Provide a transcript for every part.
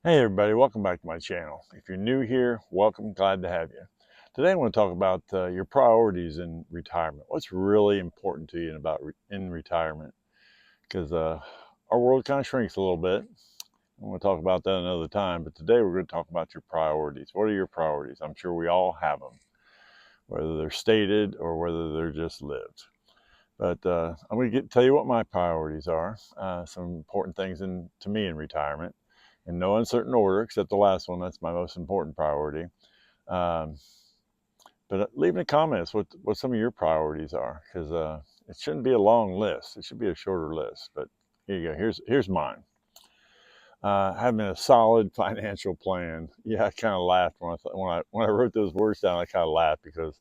Hey everybody, welcome back to my channel. If you're new here, welcome, glad to have you. Today I want to talk about your priorities in retirement. What's really important to you in retirement? Because our world kind of shrinks a little bit. I want to talk about that another time, but today we're going to talk about your priorities. What are your priorities? I'm sure we all have them, whether they're stated or whether they're just lived. But I'm going to tell you what my priorities are. Some important things to me in retirement, in no uncertain order, except the last one. That's my most important priority. Um, but leave in the comments what some of your priorities are, because it shouldn't be a long list. It should be a shorter list. But here you go. Here's mine. Having a solid financial plan. Yeah, I kind of laughed when I wrote those words down. I kind of laughed because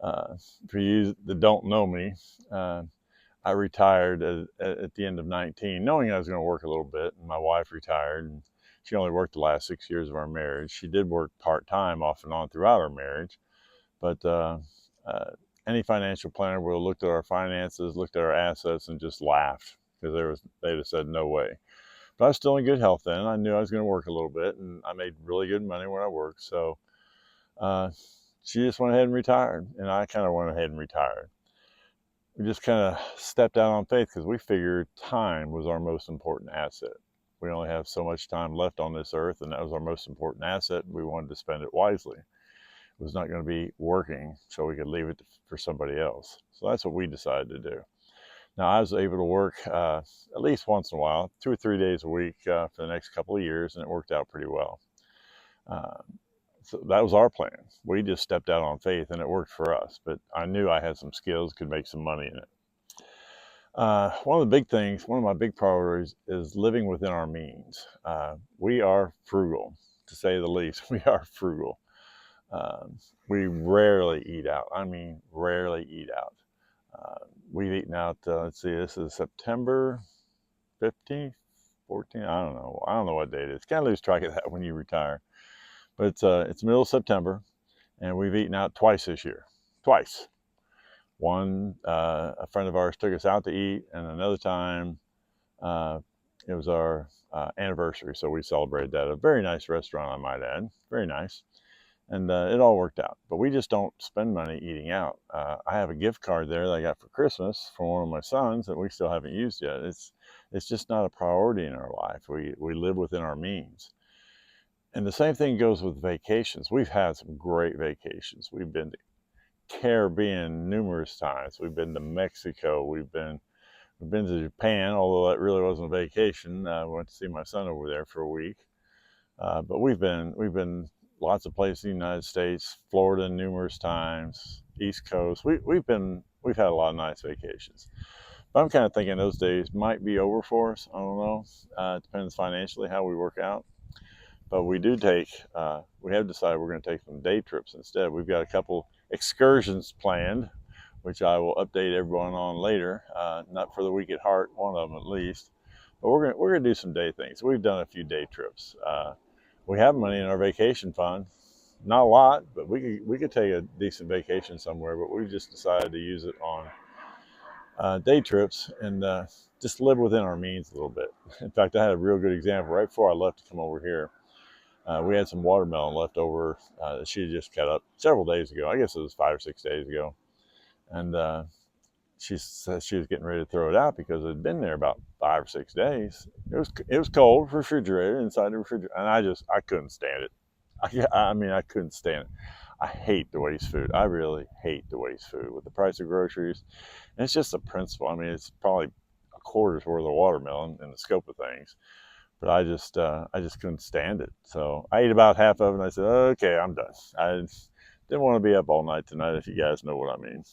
for you that don't know me, I retired at the end of 19, knowing I was going to work a little bit. And my wife retired, and she only worked the last 6 years of our marriage. She did work part time off and on throughout our marriage, but uh, any financial planner would have looked at our finances, looked at our assets, and just laughed because they'd have said no way. But I was still in good health then. I knew I was going to work a little bit, and I made really good money where I worked. So uh, she just went ahead and retired, and I kind of went ahead and retired. We just kind of stepped out on faith because we figured time was our most important asset. We only have so much time left on this earth, and that was our most important asset. We wanted to spend it wisely. It was not going to be working, so we could leave it for somebody else. So that's what we decided to do. Now, I was able to work at least once in a while, 2 or 3 days a week for the next couple of years, and it worked out pretty well. Uh, so that was our plan. We just stepped out on faith, and it worked for us. But I knew I had some skills, could make some money in it. One of my big priorities is living within our means. We are frugal, to say the least. We are frugal. We rarely eat out. I mean, rarely eat out. We've eaten out, let's see, this is September 15th, 14th. I don't know what date it is. Kind of lose track of that when you retire. But it's middle of September, and we've eaten out twice this year. Twice. One, a friend of ours took us out to eat, and another time, uh, it was our anniversary, so we celebrated that at a very nice restaurant, I might add. Very nice. And it all worked out. But we just don't spend money eating out. I have a gift card there that I got for Christmas from one of my sons that we still haven't used yet. It's just not a priority in our life. We live within our means. And the same thing goes with vacations. We've had some great vacations. We've been to Caribbean numerous times. We've been to Mexico. We've been to Japan, although that really wasn't a vacation. We went to see my son over there for a week. But we've been lots of places in the United States, Florida numerous times, East Coast. We've had a lot of nice vacations. But I'm kind of thinking those days might be over for us. I don't know. It depends financially how we work out. But we have decided we're going to take some day trips instead. We've got a couple excursions planned, which I will update everyone on later. Not for the week at heart, one of them at least. But we're gonna do some day things. We've done a few day trips. We have money in our vacation fund, not a lot, but we could take a decent vacation somewhere. But we just decided to use it on day trips and just live within our means a little bit. In fact, I had a real good example right before I left to come over here. We had some watermelon left over that she had just cut up several days ago. I guess it was 5 or 6 days ago, and she said she was getting ready to throw it out because it had been there about 5 or 6 days. It was cold, refrigerated inside the refrigerator, and I couldn't stand it. I couldn't stand it. I hate to waste food. I really hate to waste food with the price of groceries. And it's just a principle. I mean, it's probably a quarter's worth of watermelon in the scope of things, but I just couldn't stand it. So I ate about half of it, and I said, "Okay, I'm done." I didn't want to be up all night tonight, if you guys know what I mean.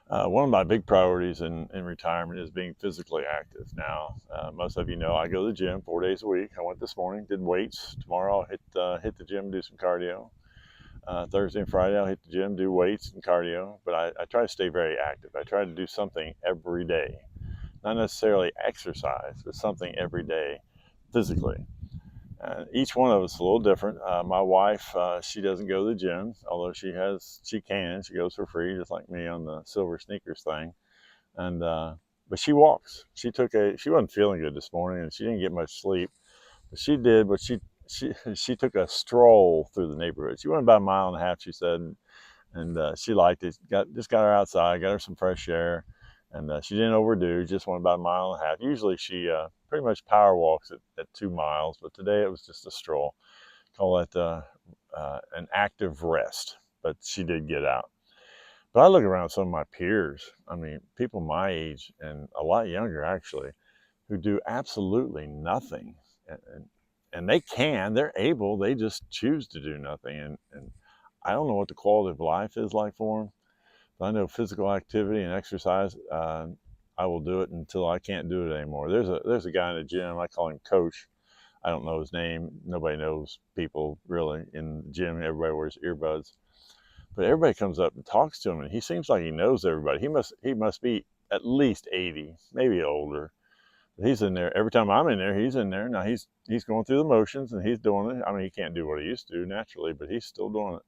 One of my big priorities in retirement is being physically active. Now, most of you know I go to the gym 4 days a week. I went this morning, did weights. Tomorrow I'll hit the gym, do some cardio. Thursday and Friday I'll hit the gym, do weights and cardio. But I try to stay very active. I try to do something every day, not necessarily exercise, but something every day physically. Each one of us is a little different. My wife, she doesn't go to the gym, although she can. She goes for free, just like me on the Silver Sneakers thing. And but she walks. She wasn't feeling good this morning, and she didn't get much sleep. She did, but she took a stroll through the neighborhood. She went about a mile and a half, she said, and she liked it. Just got her outside, got her some fresh air, and she didn't overdo. Just went about a mile and a half. Usually she pretty much power walks at 2 miles, but today it was just a stroll. Call it an active rest, but she did get out. But I look around some of my peers. I mean, people my age and a lot younger actually, who do absolutely nothing, and they're able. They just choose to do nothing, and I don't know what the quality of life is like for them. But I know physical activity and exercise. I will do it until I can't do it anymore. There's a guy in the gym. I call him Coach. I don't know his name. Nobody knows people really in the gym. Everybody wears earbuds, but everybody comes up and talks to him, and he seems like he knows everybody. He must be at least 80, maybe older. But he's in there every time I'm in there. He's in there now. He's going through the motions and he's doing it. I mean, he can't do what he used to do naturally, but he's still doing it,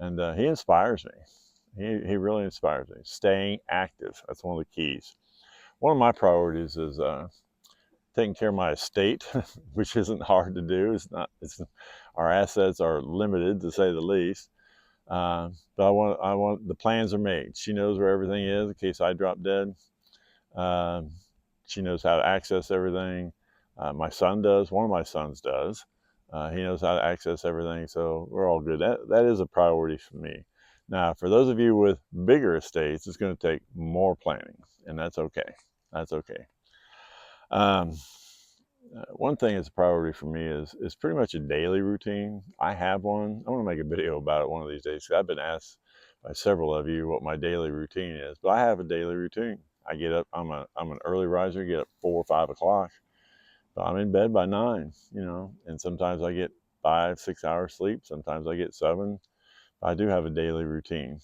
and he inspires me. He really inspires me. Staying active. That's one of the keys. One of my priorities is taking care of my estate, which isn't hard to do. It's not. It's Our assets are limited to say the least. But I want the plans are made. She knows where everything is in case I drop dead. Um, she knows how to access everything. My son does. One of my sons does. He knows how to access everything, so we're all good. That is a priority for me. Now, for those of you with bigger estates, it's going to take more planning, and that's okay. That's okay. Um, One thing that's a priority for me is pretty much a daily routine. I have one. I want to make a video about it one of these days. I've been asked by several of you what my daily routine is, but I have a daily routine. I get up. I'm an early riser. Get up 4 or 5 o'clock. But I'm in bed by 9. And sometimes I get 5, 6 hours sleep. Sometimes I get 7. But I do have a daily routine,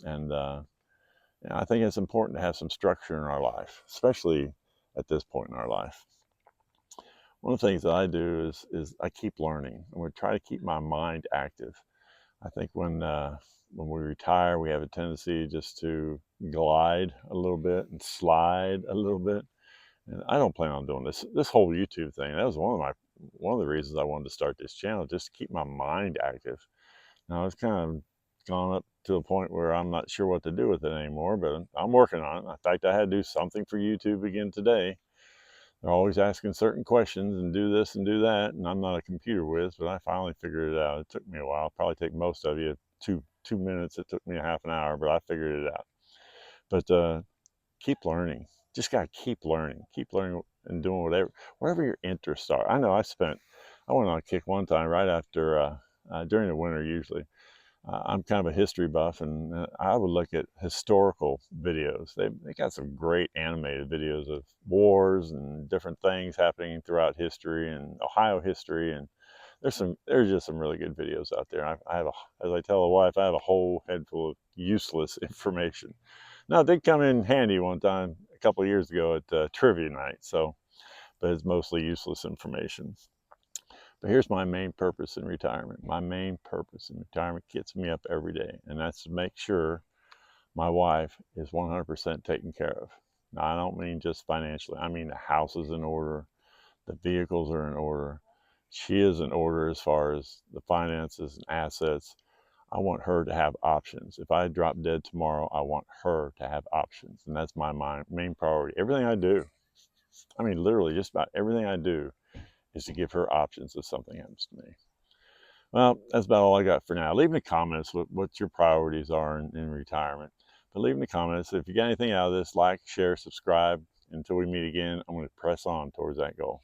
and I think it's important to have some structure in our life, especially at this point in our life. One of the things that I do is I keep learning. I'm going to try to keep my mind active. I think when we retire, we have a tendency just to glide a little bit and slide a little bit. And I don't plan on doing this whole YouTube thing. That was one of the reasons I wanted to start this channel, just to keep my mind active. Now it's kind of gone up to a point where I'm not sure what to do with it anymore, but I'm working on it. In fact, I had to do something for YouTube again today. They're always asking certain questions and do this and do that, and I'm not a computer whiz, but I finally figured it out. It took me a while. Probably take most of you 2 minutes. It took me a half an hour, but I figured it out. But keep learning. Just gotta keep learning and doing whatever your interests are. I know I went on a kick one time right after during the winter usually. I'm kind of a history buff, and I would look at historical videos. They got some great animated videos of wars and different things happening throughout history and Ohio history, and there's just some really good videos out there. I have as I tell the wife, I have a whole head full of useless information. Now it did come in handy one time a couple of years ago at trivia night, but it's mostly useless information. But here's my main purpose in retirement. My main purpose in retirement gets me up every day, and that's to make sure my wife is 100% taken care of. Now, I don't mean just financially. I mean the house is in order, the vehicles are in order. She is in order as far as the finances and assets. I want her to have options. If I drop dead tomorrow, I want her to have options, and that's my main priority. Everything I do, I mean literally just about everything I do, is to give her options if something happens to me. Well, that's about all I got for now. Leave in the comments what your priorities are in retirement. But leave in the comments if you got anything out of this, like, share, subscribe. Until we meet again, I'm going to press on towards that goal.